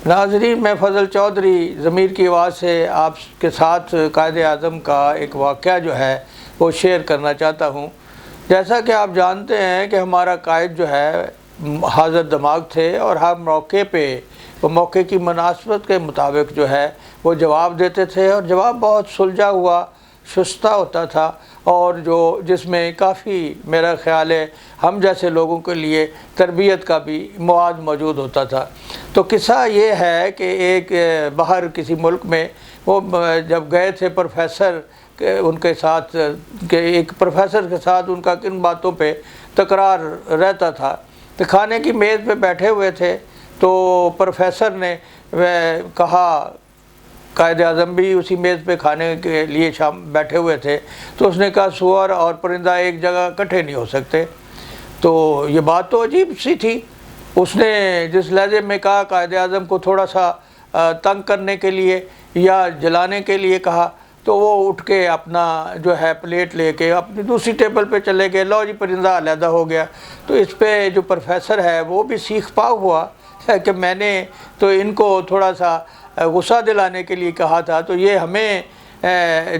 ناظرین، میں فضل چودھری ضمیر کی آواز سے آپ کے ساتھ قائد اعظم کا ایک واقعہ جو ہے وہ شیئر کرنا چاہتا ہوں۔ جیسا کہ آپ جانتے ہیں کہ ہمارا قائد جو ہے حاضر دماغ تھے اور ہر موقع پہ وہ موقع کی مناسبت کے مطابق جو ہے وہ جواب دیتے تھے، اور جواب بہت سلجھا ہوا شستہ ہوتا تھا، اور جس میں کافی میرا خیال ہے ہم جیسے لوگوں کے لیے تربیت کا بھی مواد موجود ہوتا تھا۔ تو قصہ یہ ہے کہ ایک باہر کسی ملک میں وہ جب گئے تھے پروفیسر ان کے ساتھ، کہ ایک پروفیسر کے ساتھ ان کا کن باتوں پہ تکرار رہتا تھا، تو کھانے کی میز پہ بیٹھے ہوئے تھے تو پروفیسر نے کہا، قائد اعظم بھی اسی میز پہ کھانے کے لیے شام بیٹھے ہوئے تھے، تو اس نے کہا سور اور پرندہ ایک جگہ اکٹھے نہیں ہو سکتے۔ تو یہ بات تو عجیب سی تھی۔ اس نے جس لہجے میں کہا، قائد اعظم کو تھوڑا سا تنگ کرنے کے لیے یا جلانے کے لیے کہا، تو وہ اٹھ کے اپنا جو ہے پلیٹ لے کے اپنی دوسری ٹیبل پہ چلے گئے۔ لو جی، پرندہ علیحدہ ہو گیا۔ تو اس پہ جو پروفیسر ہے وہ بھی سیخ پا ہوا کہ میں نے تو ان کو تھوڑا سا غصہ دلانے کے لیے کہا تھا، تو یہ ہمیں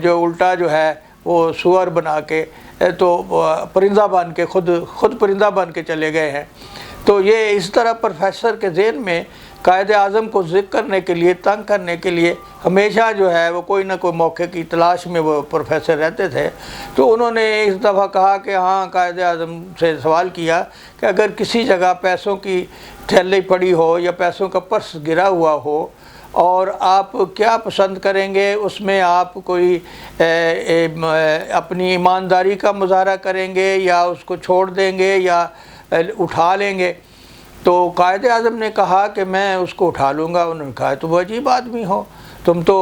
جو الٹا جو ہے وہ سور بنا کے تو پرندہ بن کے خود پرندہ بن کے چلے گئے ہیں۔ تو یہ اس طرح پروفیسر کے ذہن میں قائد اعظم کو ذکر کرنے کے لیے، تنگ کرنے کے لیے ہمیشہ جو ہے وہ کوئی نہ کوئی موقع کی تلاش میں وہ پروفیسر رہتے تھے۔ تو انہوں نے اس دفعہ کہا کہ ہاں، قائد اعظم سے سوال کیا کہ اگر کسی جگہ پیسوں کی تھیلی پڑی ہو یا پیسوں کا پرس گرا ہوا ہو، اور آپ کیا پسند کریں گے؟ اس میں آپ کوئی اپنی ایمانداری کا مظاہرہ کریں گے یا اس کو چھوڑ دیں گے یا اٹھا لیں گے؟ تو قائد اعظم نے کہا کہ میں اس کو اٹھا لوں گا۔ انہوں نے کہا تو وہ عجیب آدمی ہو تم تو،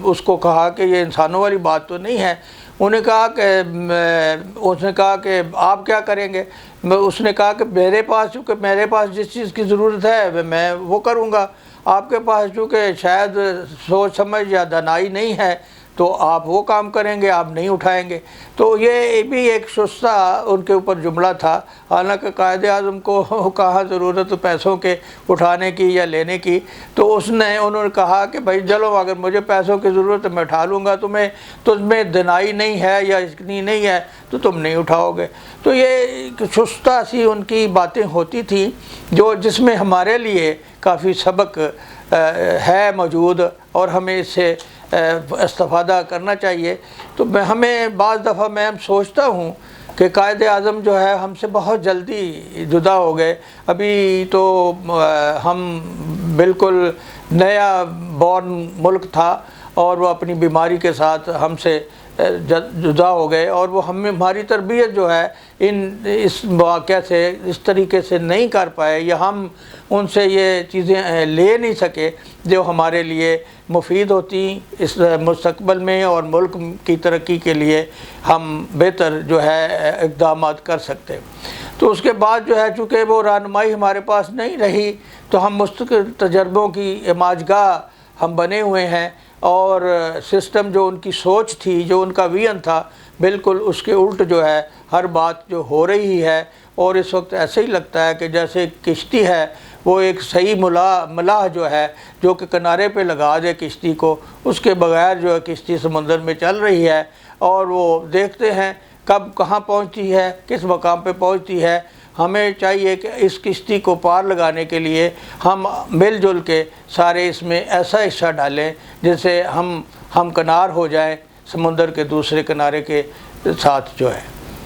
اس کو کہا کہ یہ انسانوں والی بات تو نہیں ہے۔ اس نے کہا کہ آپ کیا کریں گے؟ اس نے کہا کہ میرے پاس جس چیز کی ضرورت ہے میں وہ کروں گا، آپ کے پاس چونکہ شاید سوچ سمجھ یا دانائی نہیں ہے تو آپ وہ کام کریں گے، آپ نہیں اٹھائیں گے۔ تو یہ بھی ایک شستہ ان کے اوپر جملہ تھا، حالانکہ قائد اعظم کو کہاں ضرورت پیسوں کے اٹھانے کی یا لینے کی۔ تو انہوں نے کہا کہ بھائی چلو، اگر مجھے پیسوں کی ضرورت ہے میں اٹھا لوں گا، تم میں دنائی نہیں ہے یا اشکنی نہیں ہے تو تم نہیں اٹھاؤ گے۔ تو یہ شستہ سی ان کی باتیں ہوتی تھیں جس میں ہمارے لیے کافی سبق ہے موجود، اور ہمیں اس سے استفادہ کرنا چاہیے۔ تو ہمیں بعض دفعہ میں سوچتا ہوں کہ قائد اعظم جو ہے ہم سے بہت جلدی جدا ہو گئے۔ ابھی تو ہم بالکل نیا بورن ملک تھا، اور وہ اپنی بیماری کے ساتھ ہم سے جدا ہو گئے، اور وہ ہماری تربیت جو ہے اس واقعہ سے اس طریقے سے نہیں کر پائے، یا ہم ان سے یہ چیزیں لے نہیں سکے جو ہمارے لیے مفید ہوتی اس مستقبل میں، اور ملک کی ترقی کے لیے ہم بہتر جو ہے اقدامات کر سکتے۔ تو اس کے بعد جو ہے چونکہ وہ رہنمائی ہمارے پاس نہیں رہی، تو ہم مستقل تجربوں کی اماجگاہ ہم بنے ہوئے ہیں، اور سسٹم جو ان کی سوچ تھی، جو ان کا ویژن تھا، بالکل اس کے الٹ جو ہے ہر بات جو ہو رہی ہے۔ اور اس وقت ایسے ہی لگتا ہے کہ جیسے کشتی ہے، وہ ایک صحیح ملاح جو ہے جو کہ کنارے پہ لگا دے کشتی کو، اس کے بغیر جو ہے کشتی سمندر میں چل رہی ہے، اور وہ دیکھتے ہیں کب کہاں پہنچتی ہے، کس مقام پہ پہنچتی ہے۔ ہمیں چاہیے کہ اس کشتی کو پار لگانے کے لیے ہم مل جل کے سارے اس میں ایسا حصہ ڈالیں جس سے ہم کنار ہو جائیں سمندر کے دوسرے کنارے کے ساتھ جو ہے۔